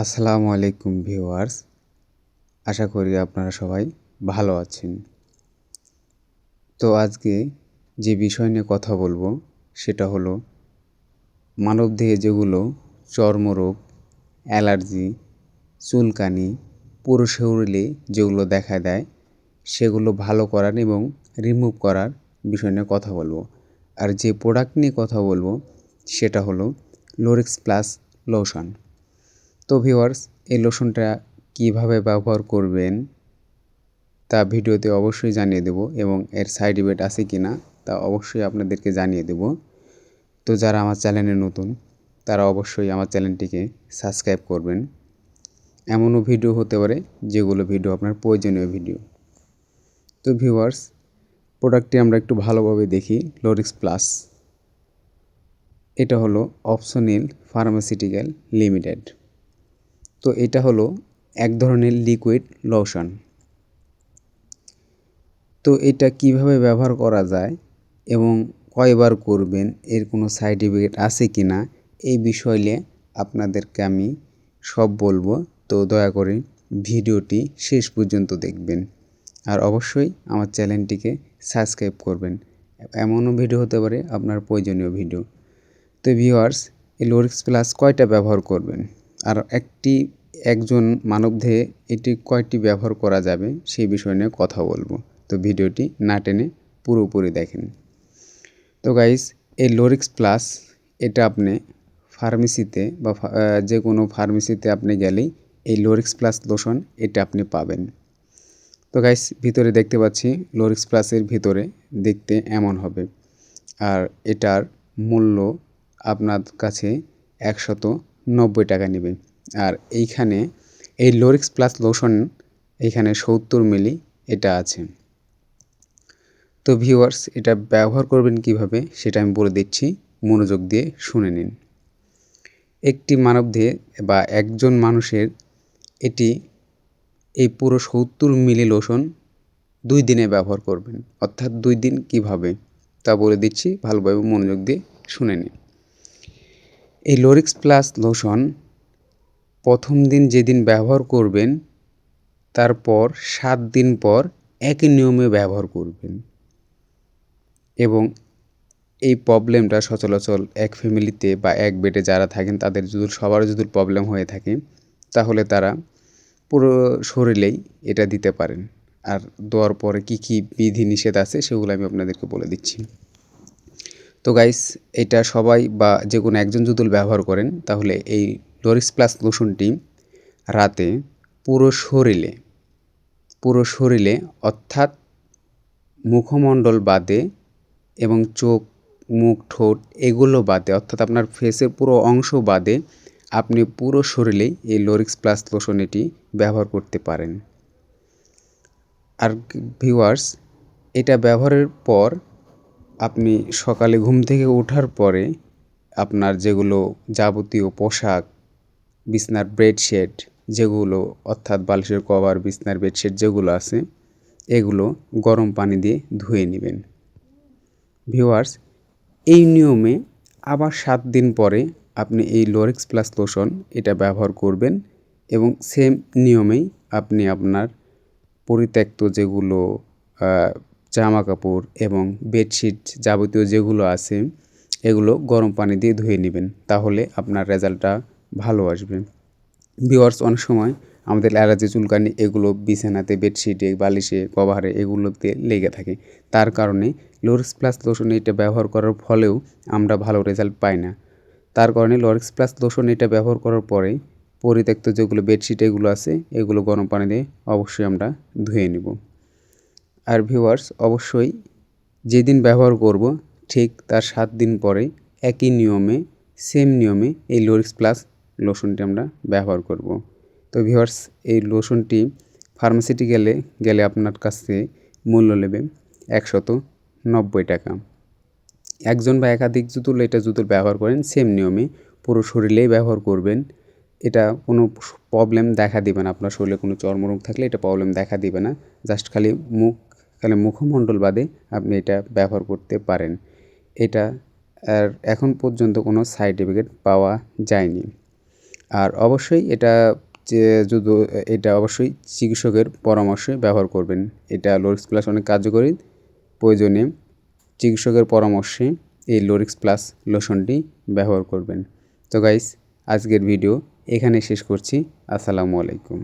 আসসালামু আলাইকুম ভিউয়ার্স। আশা করি আপনারা সবাই ভালো আছেন। তো আজকে যে বিষয় নিয়ে কথা বলবো সেটা হলো মানবদেহে যেগুলো চর্মরোগ, অ্যালার্জি, চুলকানি, পুরো শরীরে যেগুলো দেখা দেয় সেগুলো ভালো করার এবং রিমুভ করার বিষয় নিয়ে কথা বলবো। আর যে প্রোডাক্ট নিয়ে কথা বলবো সেটা হলো লোরেক্স প্লাস লোশন। তো ভিউয়ার্স, এই লোশনটা কীভাবে ব্যবহার করবেন তা ভিডিওতে অবশ্যই জানিয়ে দেব এবং এর সাইড ইফেক্ট আছে কি না তা অবশ্যই আপনাদেরকে জানিয়ে দেব। তো যারা আমার চ্যানেলে নতুন তারা অবশ্যই আমার চ্যানেলটিকে সাবস্ক্রাইব করবেন। এমনও ভিডিও হতে পারে যেগুলো ভিডিও আপনার প্রয়োজনীয় ভিডিও। তো ভিউয়ার্স, প্রোডাক্টটি আমরা একটু ভালোভাবে দেখি। লোরেক্স প্লাস, এটা হলো অপশনিল ফার্মাসিউটিক্যাল লিমিটেড। তো এটা হলো এক ধরনের লিকুইড লোশন। তো এটা কিভাবে ব্যবহার করা যায় এবং কয়বার করবেন, এর কোনো সাইড ইফেক্ট আছে কি না এই বিষয় নিয়ে আপনাদেরকে আমি সব বলবো। তো দয়া করে ভিডিওটি শেষ পর্যন্ত দেখবেন আর অবশ্যই আমার চ্যানেলটিকে সাবস্ক্রাইব করবেন। এমনও ভিডিও হতে পারে আপনার প্রয়োজনীয় ভিডিও। তো ভিউয়ার্স, এই লোরেক্স প্লাস কয়টা ব্যবহার করবেন আর একজন মানবদেহে এটি কয়টি ব্যবহার করা যাবে সেই বিষয় নিয়ে কথা বলবো। তো ভিডিওটি না টেনে পুরোপুরি দেখেন। তো গাইস, এই লোরেক্স প্লাস এটা আপনি ফার্মেসিতে বা যে কোনো ফার্মেসিতে আপনি গেলেই এই লোরেক্স প্লাস লোশন এটা আপনি পাবেন। তো গাইস, ভিতরে দেখতে পাচ্ছি লোরেক্স প্লাসের ভিতরে দেখতে এমন হবে আর এটার মূল্য আপনার কাছে 190 টাকা নেবে। আর এইখানে এই লোরেক্স প্লাস লোশন এইখানে 70 মিলি এটা আছে। তো ভিউয়ার্স, এটা ব্যবহার করবেন কিভাবে সেটা আমি বলে দিচ্ছি, মনোযোগ দিয়ে শুনে নিন। একটি মানবদেহে বা একজন মানুষের এটি এই পুরো 70 মিলি লোশন 2 দিনে ব্যবহার করবেন। অর্থাৎ 2 দিন কিভাবে তা বলে দিচ্ছি, ভালোভাবে মনোযোগ দিয়ে শুনে নিন। এই লোরেক্স প্লাস লোশন প্রথম দিন যেদিন ব্যবহার করবেন তারপর 7 দিন পর একই নিয়মে ব্যবহার করবেন। এবং এই প্রবলেমটা সচরাচর এক ফ্যামিলিতে বা এক বেডে যারা থাকেন তাদের যদি সবার যদি প্রবলেম হয়ে থাকে তাহলে তারা পুরো শরীরেই এটা দিতে পারেন। আর দেওয়ার পরে কী কী বিধি নিষেধ আছে সেগুলো আমি আপনাদেরকে বলে দিচ্ছি। তো গাইস, এটা সবাই বা যে কোনো একজন যদি ব্যবহার করেন তাহলে এই লোরেক্স প্লাস লোশনটি রাতে পুরো শরীরে অর্থাৎ মুখমণ্ডল বাদে এবং চোখ, মুখ, ঠোঁট এগুলো বাদে অর্থাৎ আপনার ফেসের পুরো অংশ বাদে আপনি পুরো শরীরেই এই লোরেক্স প্লাস লোশন এটি ব্যবহার করতে পারেন। আর ভিউয়ার্স, এটা ব্যবহারের পর আপনি সকালে ঘুম থেকে ওঠার পরে আপনার যেগুলো যাবতীয় পোশাক, বিছনার বেডশিট যেগুলো অর্থাৎ বালিশের কভার, বিছনার বেডশিট যেগুলো আছে এগুলো গরম পানি দিয়ে ধুয়ে নেবেন। ভিউয়ার্স, এই নিয়মে আবার 7 দিন পরে আপনি এই লোরেক্স প্লাস লোশন এটা ব্যবহার করবেন এবং সেম নিয়মেই আপনি আপনার পরিত্যক্ত যেগুলো জামা কাপড় এবং বেডশিট যাবতীয় যেগুলো আছে এগুলো গরম পানি দিয়ে ধুয়ে নেবেন, তাহলে আপনার রেজাল্টটা ভালো আসবে। ভিউয়ার্স, অনেক সময় আমাদের অ্যালার্জি, চুলকানি এগুলো বিছানাতে, বেডশিটে, বালিশে, কভারে এগুলোতে লেগে থাকে। তার কারণে লোরেক্স প্লাস লোশন এটা ব্যবহার করার ফলেও আমরা ভালো রেজাল্ট পাই না। তার কারণে লোরেক্স প্লাস লোশন এটা ব্যবহার করার পরে পরিত্যক্ত যেগুলো বেডশিট এগুলো আছে এগুলো গরম পানি দিয়ে অবশ্যই আমরা ধুয়ে নেব। আর ভিউয়ার্স, অবশ্যই যেদিন ব্যবহার করব ঠিক তার 7 দিন পরে একই নিয়মে, সেম নিয়মে এই লোরেক্স প্লাস লোশনটি আমরা ব্যবহার করব। তো ভিউয়ার্স, এই লোশনটি ফার্মাসিটি গেলে আপনার কাছে মূল্য নেবে 190 টাকা। একজন বা একাধিক জুতুল এটা জুতুল ব্যবহার করেন সেম নিয়মে পুরো শরীরেই ব্যবহার করবেন। এটা কোনো প্রবলেম দেখা দিবে না। আপনার শরীরে কোনো চর্মরোগ থাকলে এটা প্রবলেম দেখা দিবে না। জাস্ট খালি মুখমণ্ডল বাদে আপনি এটা ব্যবহার করতে পারেন। এটা আর এখন পর্যন্ত কোনো সাইড ইফেক্ট পাওয়া যায়নি। আর অবশ্যই এটা অবশ্যই চিকিৎসকের পরামর্শে ব্যবহার করবেন। এটা লোরিক্স প্লাস অনেক কার্যকরী। প্রয়োজনে চিকিৎসকের পরামর্শে এই লোরিক্স প্লাস লোশনটি ব্যবহার করবেন। তো গাইস, আজকের ভিডিও এখানে শেষ করছি। আসসালামু আলাইকুম।